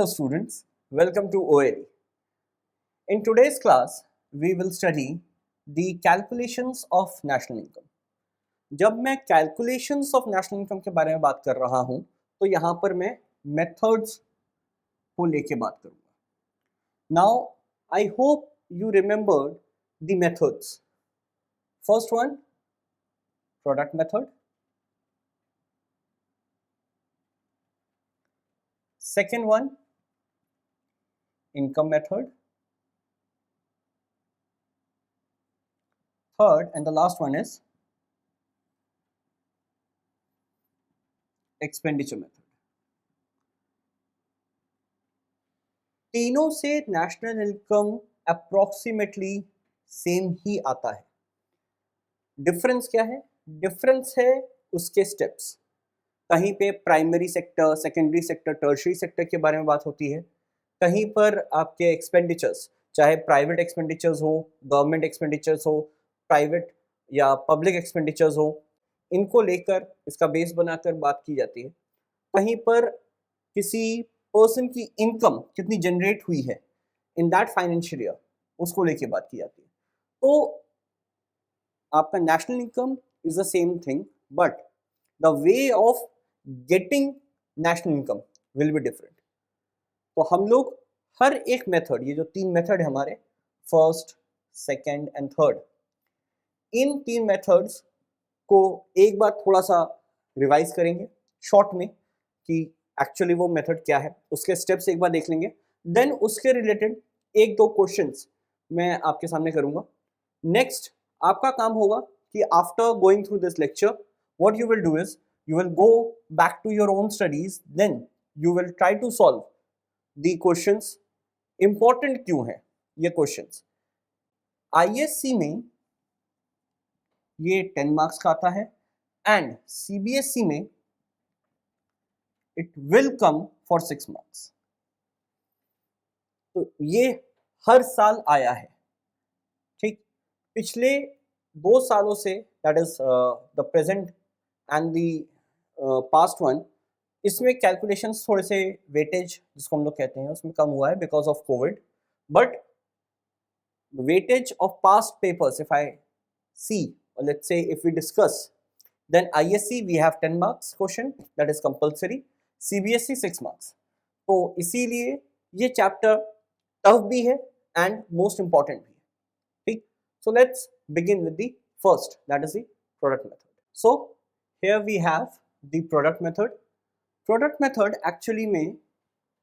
Hello students, welcome to OLE. In today's class, we will study the calculations of national income. जब मैं calculations of national income के बारे में बात कर रहा हूँ, तो यहाँ पर मैं methods को लेके बात करूँगा. Now, I hope you remembered the methods. First one, product method. Second one, income method. Third and the last one is expenditure method. तीनों से नेशनल इनकम अप्रोक्सीमेटली सेम ही आता है. डिफरेंस क्या है? डिफरेंस है उसके स्टेप्स. कहीं पे primary sector, secondary sector, tertiary sector के बारे में बात होती है. कहीं पर आपके एक्सपेंडिचर्स, चाहे प्राइवेट एक्सपेंडिचर्स हो, गवर्नमेंट एक्सपेंडिचर्स हो, प्राइवेट या पब्लिक एक्सपेंडिचर्स हो, इनको लेकर इसका बेस बनाकर बात की जाती है. कहीं पर किसी पर्सन की इनकम कितनी जनरेट हुई है इन दैट फाइनेंशियल ईयर, उसको लेके बात की जाती है. तो आपका national income is the same thing, but the way of getting national income will be different. तो हम लोग हर एक मेथड, ये जो तीन मेथड है हमारे, फर्स्ट, सेकेंड एंड थर्ड, इन तीन मेथड्स को एक बार थोड़ा सा रिवाइज करेंगे शॉर्ट में कि एक्चुअली वो मेथड क्या है, उसके स्टेप्स एक बार देख लेंगे. देन उसके रिलेटेड एक दो क्वेश्चंस मैं आपके सामने करूंगा. नेक्स्ट आपका काम होगा कि after going through this lecture, what you will do is you will go back to your own studies, then you will try to solve the questions. important क्यों है ये questions? ISC में ये 10 मार्क्स का आता है एंड CBSE में it will come for 6 marks. तो ये हर साल आया है. ठीक, पिछले 2 सालों से, that is the present and the past one, इसमें कैलकुलेशंस थोड़े से वेटेज जिसको हम लोग कहते हैं उसमें कम हुआ है because of covid. But weightage of past papers, if I see, let's say if we discuss, then ISC we have 10 marks question, that is compulsory. CBSE 6 marks. तो इसीलिए ये चैप्टर टफ भी है एंड मोस्ट इंपॉर्टेंट भी है. ठीक, so let's begin with the first, that is the product method. So here we have the product method. Product method actually में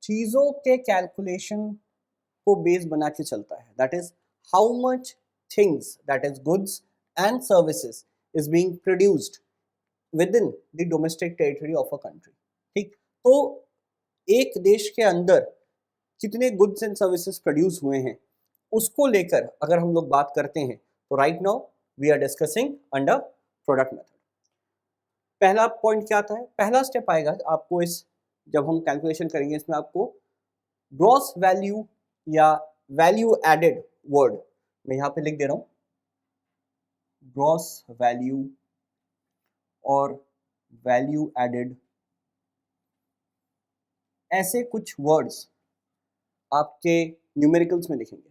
चीज़ों के calculation को बेस बना के चलता है. That is how much things, that is goods and services, is being produced within the domestic territory of a country. ठीक, तो एक देश के अंदर कितने goods and services produce हुए हैं उसको लेकर अगर हम लोग बात करते हैं, तो right now we are discussing under product method. पहला पॉइंट क्या आता है? पहला स्टेप आएगा आपको, इस जब हम कैलकुलेशन करेंगे इसमें आपको ग्रॉस वैल्यू या वैल्यू एडेड वर्ड, मैं यहाँ पे लिख दे रहा हूँ, ग्रॉस वैल्यू और वैल्यू एडेड, ऐसे कुछ वर्ड्स आपके न्यूमेरिकल्स में लिखेंगे.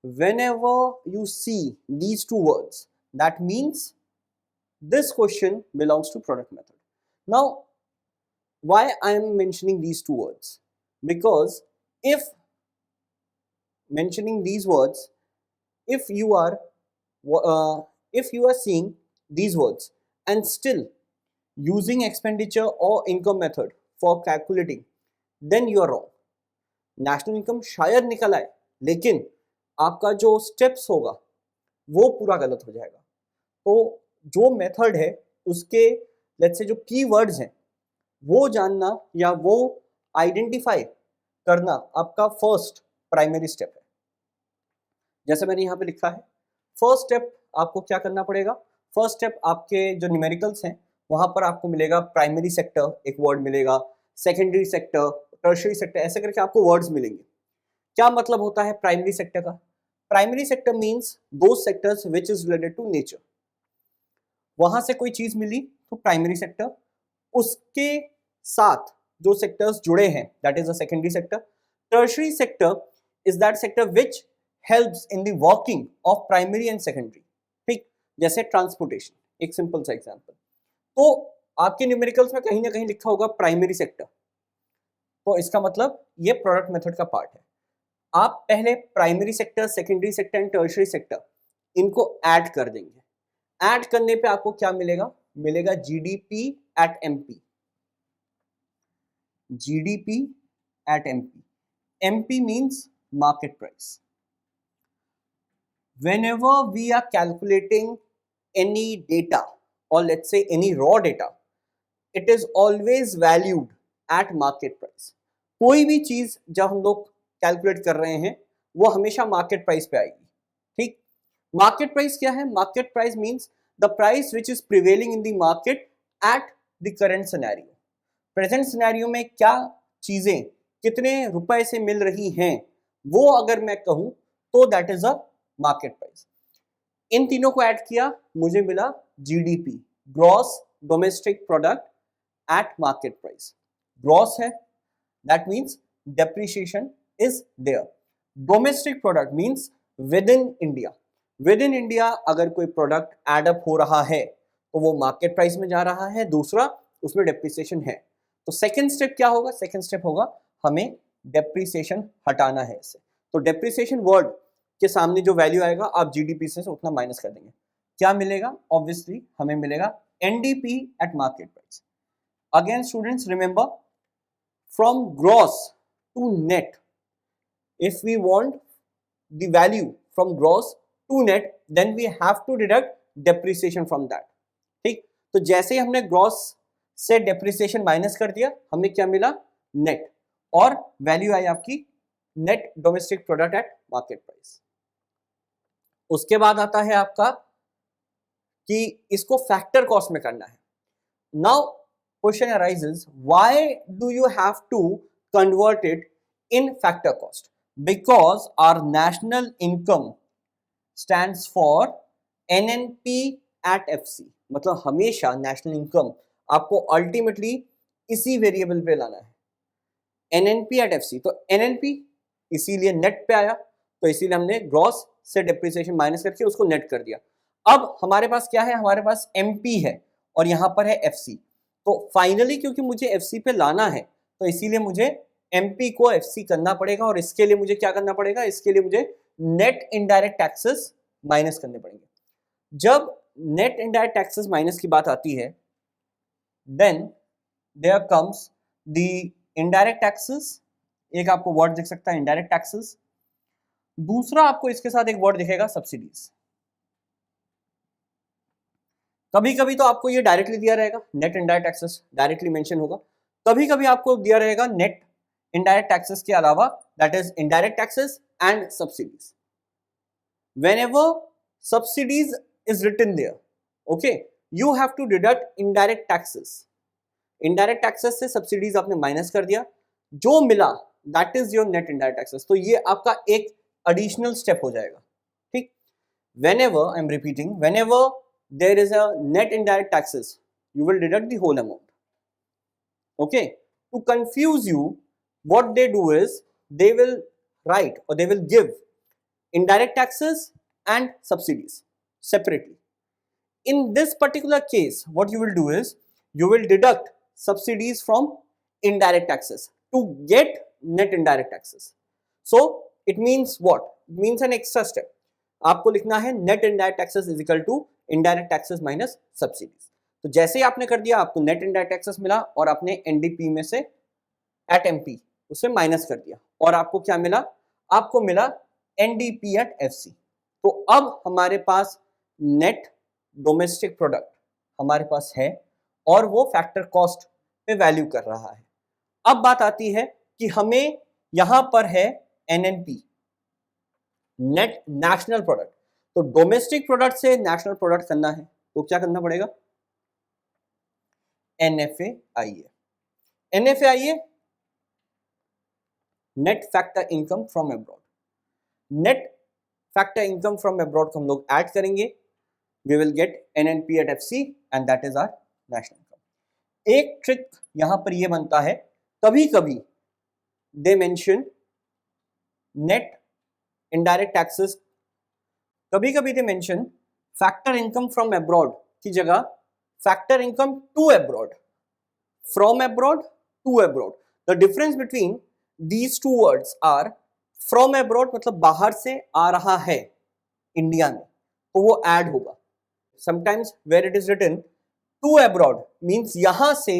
Whenever you see these two words, that means this question belongs to product method. Now, why I am mentioning these two words? Because if mentioning these words, if you are seeing these words and still using expenditure or income method for calculating, then you are wrong. National income शायद निकल आए, लेकिन आपका जो steps होगा वो पूरा गलत हो जाएगा. तो जो मेथड है उसके लेट्स से जो कीवर्ड्स हैं वो जानना या वो आइडेंटिफाई करना आपका फर्स्ट प्राइमरी स्टेप है. जैसे मैंने यहाँ पे लिखा है, फर्स्ट स्टेप आपको क्या करना पड़ेगा? फर्स्ट स्टेप आपके जो न्यूमेरिकल्स हैं वहां पर आपको मिलेगा प्राइमरी सेक्टर, एक वर्ड मिलेगा, सेकेंडरी सेक्टर, टर्शियरी सेक्टर, ऐसे करके आपको वर्ड्स मिलेंगे. क्या मतलब होता है प्राइमरी सेक्टर का? Primary sector means those sectors which is related to nature. वहां से कोई चीज मिली तो प्राइमरी सेक्टर, उसके साथ जो सेक्टर्स जुड़े हैं, that is a secondary sector. Tertiary sector is that sector which helps in the working of primary and secondary. ठीक, जैसे ट्रांसपोर्टेशन, एक सिंपल सा एग्जांपल. तो आपके न्यूमेरिकल्स में कहीं ना कहीं लिखा होगा प्राइमरी सेक्टर, तो इसका मतलब ये प्रोडक्ट मेथड का पार्ट है. आप पहले primary sector, secondary sector and tertiary sector इनको ऐड कर देंगे. ऐड करने पे आपको क्या मिलेगा? मिलेगा GDP at MP. GDP at MP. MP means market price. Whenever we are calculating any data or let's say any raw data, it is always valued at market price. कोई भी चीज जब हम लोग कैलकुलेट कर रहे हैं वो हमेशा मार्केट प्राइस पे आएगी. ठीक, मार्केट प्राइस क्या है? Market price means the price which is prevailing in the market at the current scenario. Present scenario में क्या चीजें कितने रुपए से मिल रही हैं, वो अगर मैं कहूं तो that is a market price. इन तीनों को ऐड किया, मुझे मिला GDP, gross domestic product at market price. Gross है, that means depreciation is there. Domestic product means within India. Within India अगर कोई प्रोडक्ट एड अप हो रहा है तो वो मार्केट प्राइस में जा रहा है, दूसरा उसमें डेप्रिसिएशन है. तो सेकेंड स्टेप क्या होगा? सेकेंड स्टेप होगा हमें डेप्रिसिएशन हटाना है इससे. तो डेप्रिसिएशन वर्ड के सामने जो वैल्यू आएगा आप जीडीपी से उतना माइनस कर देंगे. क्या मिलेगा? ऑब्वियसली हमें मिलेगा NDP at market price. Again students remember, from gross to net, if we want the value from gross to net then we have to deduct depreciation from that. ठीक, तो जैसे ही हमने ग्रॉस से डेप्रिसिएशन माइनस कर दिया, हमें क्या मिला? नेट. और वैल्यू आई आपकी net domestic product at market price. उसके बाद आता है आपका कि इसको फैक्टर कॉस्ट में करना है. Now question arises, why do you have to convert it in factor cost? Because our national income stands for NNP at FC. मतलब हमेशा नेशनल इनकम आपको अल्टीमेटली इसी वेरिएबल पे लाना है, एनएनपी एट एफसी. तो एनएनपी इसीलिए नेट पे आया, तो इसीलिए हमने ग्रॉस से डेप्रिसिएशन माइनस करके उसको नेट कर दिया. अब हमारे पास क्या है? हमारे पास एमपी है और यहां पर है एफसी. तो फाइनली क्योंकि मुझे एफसी पे लाना है तो इसीलिए मुझे एमपी को एफसी करना पड़ेगा. और इसके लिए मुझे क्या करना पड़ेगा? इसके लिए मुझे नेट इनडायरेक्ट टैक्सेस माइनस करने पड़ेंगे. जब नेट इनडायरेक्ट टैक्सेस माइनस की बात आती है then there comes the indirect taxes. एक आपको वर्ड दिख सकता है इनडायरेक्ट टैक्सेस, दूसरा आपको इसके साथ एक वर्ड दिखेगा सब्सिडीज. कभी कभी तो आपको ये डायरेक्टली दिया रहेगा, net indirect taxes directly mention होगा. कभी कभी आपको दिया रहेगा नेट इनडायरेक्ट टैक्सेस के अलावा that is indirect taxes and subsidies. whenever subsidies is written there, okay, you have to deduct indirect taxes. indirect taxes से subsidies आपने माइनस कर दिया, जो मिला that is your net indirect taxes. तो ये आपका एक additional step हो जाएगा. ठीक, whenever I am repeating, whenever there is a net indirect taxes you will deduct the whole amount. Okay, to confuse you what they do is they will write or they will give indirect taxes and subsidies separately. In this particular case what you will do is you will deduct subsidies from indirect taxes to get net indirect taxes. So it means what? It means an extra step. आपको लिखना है net indirect taxes is equal to indirect taxes minus subsidies. तो जैसे ही आपने कर दिया आपको net indirect taxes मिला और आपने NDP में से at MP उसे माइनस कर दिया और आपको क्या मिला? आपको मिला NDP at FC. तो अब हमारे पास नेट डोमेस्टिक प्रोडक्ट हमारे पास है और वो फैक्टर कॉस्ट पे वैल्यू कर रहा है. अब बात आती है कि हमें यहां पर है NNP, नेट नेशनल प्रोडक्ट. तो डोमेस्टिक प्रोडक्ट से नेशनल प्रोडक्ट करना है तो क्या करना पड़ेगा? NFAIA. NFAIA net factor income from abroad. Net factor income from abroad को हम लोग ऐड करेंगे, we will get NNP at FC and that is our national income. एक ट्रिक यहां पर ये बनता है कभी कभी they mention net indirect taxes, कभी कभी they mention factor income from abroad की जगह factor income to abroad, from abroad to abroad. The difference between these two words are from abroad मतलब बाहर से आ रहा है इंडिया में, तो वो ऐड होगा. Sometimes where it is written to abroad means यहां से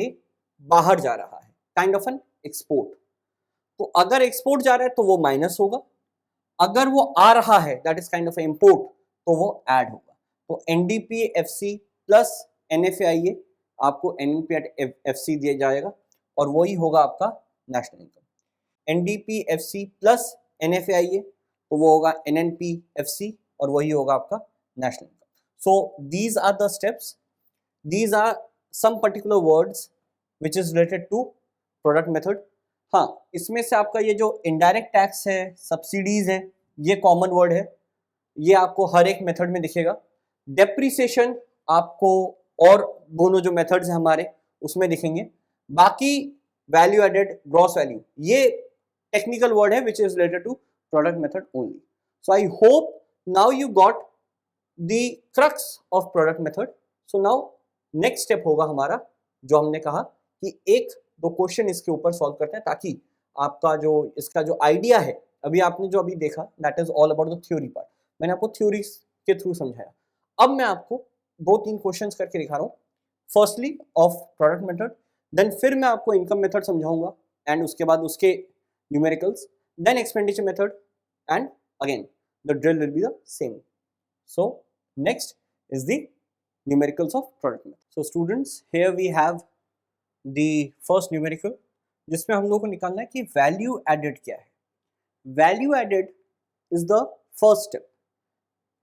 बाहर जा रहा है, काइंड ऑफ एन एक्सपोर्ट. तो अगर एक्सपोर्ट जा रहा है तो वो माइनस होगा, अगर वो आ रहा है that is kind of import तो वो ऐड होगा. तो NDPFC प्लस NFAIA आपको NNPFC दिया जाएगा और वही होगा आपका national income. NDPFC plus NFAIA तो वो होगा NNPFC और वही होगा आपका national income. So these are the steps, these are some particular words which is related to product method. हाँ, इसमें से आपका ये जो इनडायरेक्ट टैक्स है, सब्सिडीज है, ये कॉमन वर्ड है, ये आपको हर एक मेथड में दिखेगा. डेप्रिसिएशन आपको और दोनों जो मेथड्स हैं हमारे उसमें दिखेंगे. बाकी वैल्यू एडेड, ग्रॉस वैल्यू, ये टेक्निकल वर्ड है which is related to product method only. So I hope now you got the crux of product method. So now next step होगा हमारा, जो हमने कहा कि एक दो क्वेश्चन इसके ऊपर सॉल्व करते हैं ताकि आपका जो इसका जो आइडिया है, अभी आपने जो अभी देखा that is all about the theory part, मैंने आपको थ्योरी के थ्रू समझाया. अब मैं आपको दो तीन क्वेश्चंस करके दिखा रहा हूँ, firstly of product method, then फिर मैं आपको इनकम मेथड समझाऊंगा एंड उसके बाद उसके numericals, then expenditure method and again the drill will be the same. So next is the numericals of product method. So students, here we have the first numerical जिसमें हम लोग को निकालना है कि वैल्यू एडेड क्या है. Value added is the first step.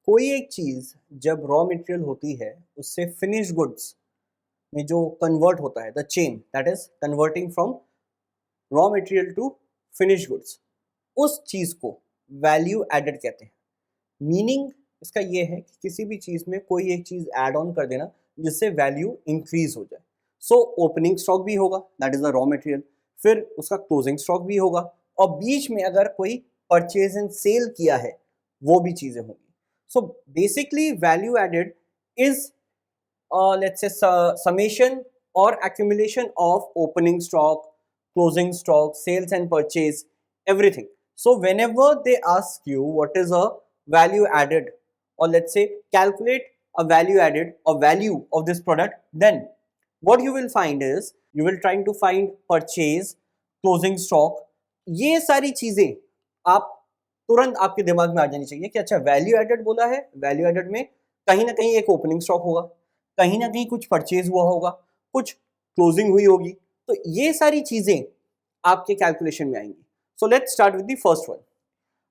कोई एक चीज जब रॉ मटेरियल होती है उससे फिनिश गुड्स में जो कन्वर्ट होता है, the chain that is converting from raw material to finish goods, उस चीज को वैल्यू एडेड कहते हैं. मीनिंग इसका ये है कि किसी भी चीज में कोई एक चीज ऐड ऑन कर देना जिससे वैल्यू इंक्रीज हो जाए. सो ओपनिंग स्टॉक भी होगा that is the raw material, फिर उसका क्लोजिंग स्टॉक भी होगा और बीच में अगर कोई परचेज एंड सेल किया है वो भी चीजें होंगी. So basically value added is let's say summation or accumulation of opening stock, closing stock, sales and purchase, everything. So whenever they ask you what is a value added, or let's say calculate a value added or value of this product, then what you will find is you will trying to find purchase, closing stock. ये सारी चीजें आप तुरंत आपके दिमाग में आ जानी चाहिए कि अच्छा वैल्यू एडेड बोला है, वैल्यू एडेड में कहीं ना कहीं एक ओपनिंग स्टॉक होगा, कहीं ना कहीं कुछ परचेज हुआ होगा, कुछ क्लोजिंग हुई होगी, तो ये सारी चीजें आपके कैलकुलेशन में आएंगी. So let's start with the first one.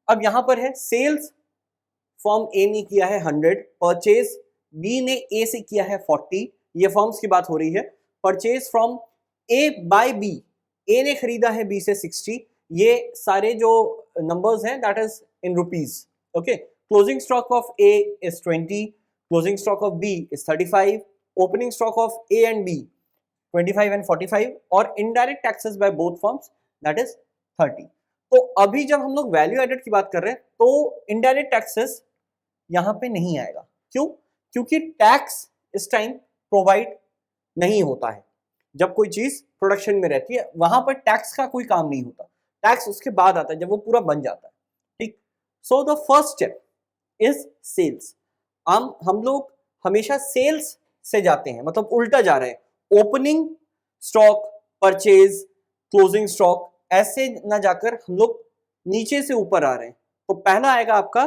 अब यहां पर है सेल्स, फर्म ए ने किया है 100, परचेज बी ने ए से किया है 40, ये फर्म्स की बात हो रही है. Purchase from A by B, A ने खरीदा है बी से 60, ये सारे जो नंबर्स हैं that is in rupees. Okay, closing stock of A is 20, closing stock of B is 35, opening stock of A and B 25 and 45 और indirect taxes by both firms that is 30. तो अभी जब हम लोग वैल्यू एडेड की बात कर रहे हैं तो indirect taxes यहाँ पे नहीं आएगा. क्यों? क्योंकि टैक्स इस टाइम प्रोवाइड नहीं होता है. जब कोई चीज प्रोडक्शन में रहती है वहां पर टैक्स का कोई काम नहीं होता, टैक्स उसके बाद आता है जब वो पूरा बन जाता है. ठीक. So the first step is sales. हम लोग हमेशा सेल्स से जाते हैं, मतलब उल्टा जा रहे हैं. Opening stock, purchase, closing stock, ऐसे ना जाकर हम लोग नीचे से ऊपर आ रहे हैं. तो पहला आएगा आपका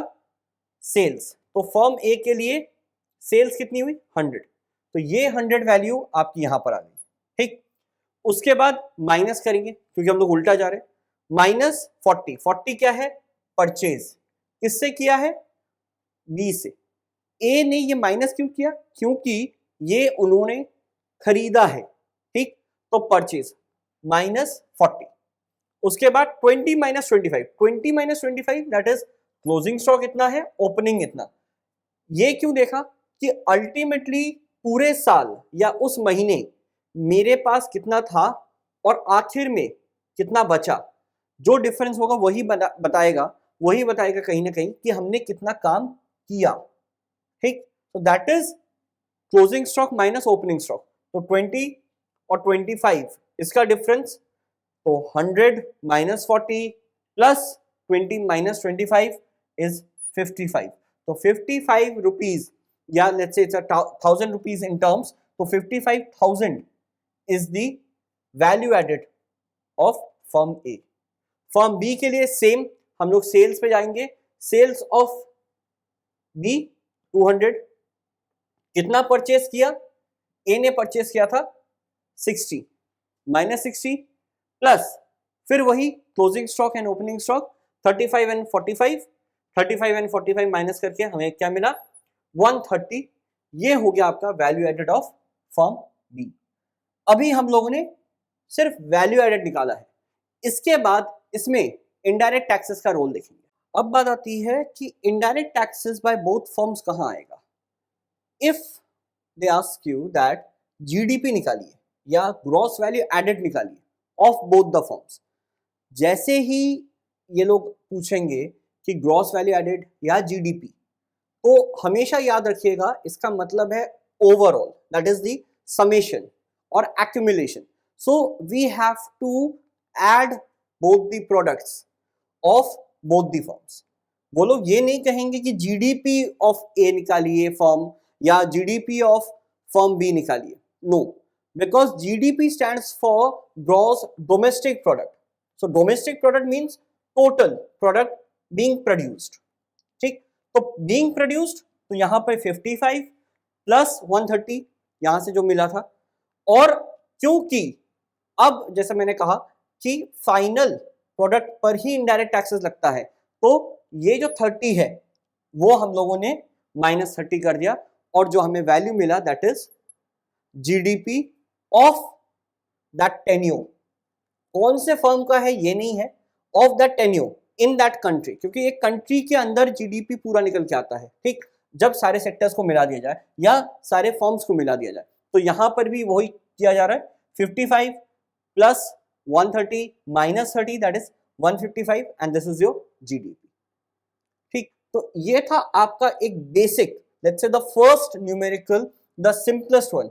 सेल्स. तो फर्म ए के लिए सेल्स कितनी हुई 100, तो ये 100 वैल्यू आपकी यहां पर आ गई. ठीक. उसके बाद माइनस करेंगे क्योंकि हम लोग उल्टा जा रहे हैं. माइनस 40, 40 क्या है? परचेज. किससे किया है? बी से. ए ने ये माइनस क्यों किया? क्योंकि ये उन्होंने खरीदा है. ठीक. तो परचेज माइनस 40. उसके बाद 20 minus 25, 20 minus 25 that is closing stock इतना है, ओपनिंग इतना. ये क्यों देखा कि अल्टीमेटली पूरे साल या उस महीने मेरे पास कितना था और आखिर में कितना बचा, जो डिफरेंस होगा वही बताएगा कहीं ना कहीं कि हमने कितना काम किया, ठीक। तो that is closing stock minus opening stock. तो 20 और 25 इसका डिफरेंस, तो 100 माइनस 40 प्लस 20 माइनस 25 इज 55। तो 55 रुपीज, या let's say it's 1000 rupees in terms, तो 55,000 is the value added of firm A. Firm B के लिए सेम, हम लोग सेल्स पे जाएंगे। सेल्स ऑफ बी 200, कितना परचेस किया, ए ने परचेस किया था 60 माइनस 60 प्लस फिर वही closing stock and opening stock 35 and 45, 35 and 45 minus करके हमें क्या मिला 130। ये हो गया आपका value added of firm B. अभी हम लोगों ने सिर्फ वैल्यू एडेड निकाला है, इसके बाद इसमें इनडायरेक्ट टैक्सेस का रोल देखेंगे। अब बात आती है कि indirect taxes by both firms कहां आएगा। If they ask you that GDP निकालिए या ग्रॉस वैल्यू एडेड निकालिए ऑफ बोथ द फर्म्स, जैसे ही ये लोग पूछेंगे कि ग्रॉस वैल्यू एडेड या जीडीपी, तो हमेशा याद रखिएगा इसका मतलब है overall, that is the summation और accumulation. So we have to add both the products of both the firms. वो लोग ये नहीं कहेंगे कि जीडीपी ऑफ ए निकालिए फर्म या जीडीपी ऑफ फर्म बी निकालिए, no, because GDP stands for gross domestic product. So domestic product means total product being produced, ठीक। तो being produced, तो यहां पर 55 प्लस 130 यहां से जो मिला था, और क्योंकि अब जैसे मैंने कहा कि फाइनल प्रोडक्ट पर ही इनडायरेक्ट टैक्सेस लगता है, तो ये जो 30 है वो हम लोगों ने माइनस 30 कर दिया, और जो हमें वैल्यू मिला that is GDP of that tenure. कौन से फर्म का है ये नहीं है, of that tenure in that country, क्योंकि एक कंट्री के अंदर जीडीपी पूरा निकल के आता है, ठीक, जब सारे सेक्टर्स को मिला दिया जाए या सारे फर्म्स को मिला दिया जाए। तो यहां पर भी वही किया जा रहा है, 55 plus 130 minus 30 that is 155 and this is your GDP, ठीक। तो ये था आपका एक basic, let's say the first numerical, the simplest one.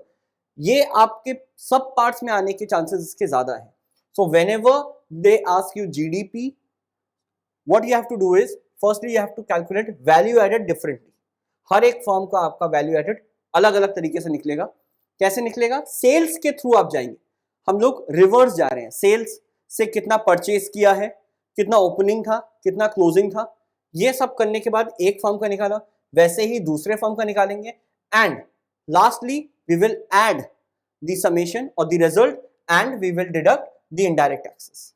ये आपके सब पार्ट्स में आने के चांसेस इसके ज्यादा है। So whenever they ask you GDP, what you have to do is firstly you have to calculate value added differently. हर एक फर्म का आपका वैल्यू एडेड अलग अलग तरीके से निकलेगा। कैसे निकलेगा, सेल्स के थ्रू आप जाएंगे, हम लोग रिवर्स जा रहे हैं, सेल्स से कितना परचेज किया है, कितना ओपनिंग था, कितना क्लोजिंग था, ये सब करने के बाद एक फर्म का निकाला, वैसे ही दूसरे फर्म का निकालेंगे, and lastly we will add the summation or the result and we will deduct the indirect taxes.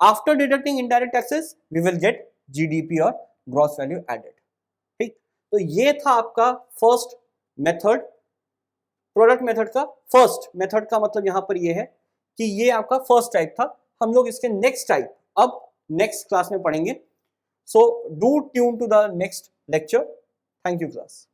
After deducting indirect taxes we will get GDP और gross value added, ठीक। तो ये था आपका फर्स्ट मेथड, प्रोडक्ट मेथड का first method का मतलब यहां पर ये है कि ये आपका फर्स्ट टाइप था। हम लोग इसके नेक्स्ट टाइप अब नेक्स्ट क्लास में पढ़ेंगे। So do tune to the next lecture. Thank you class.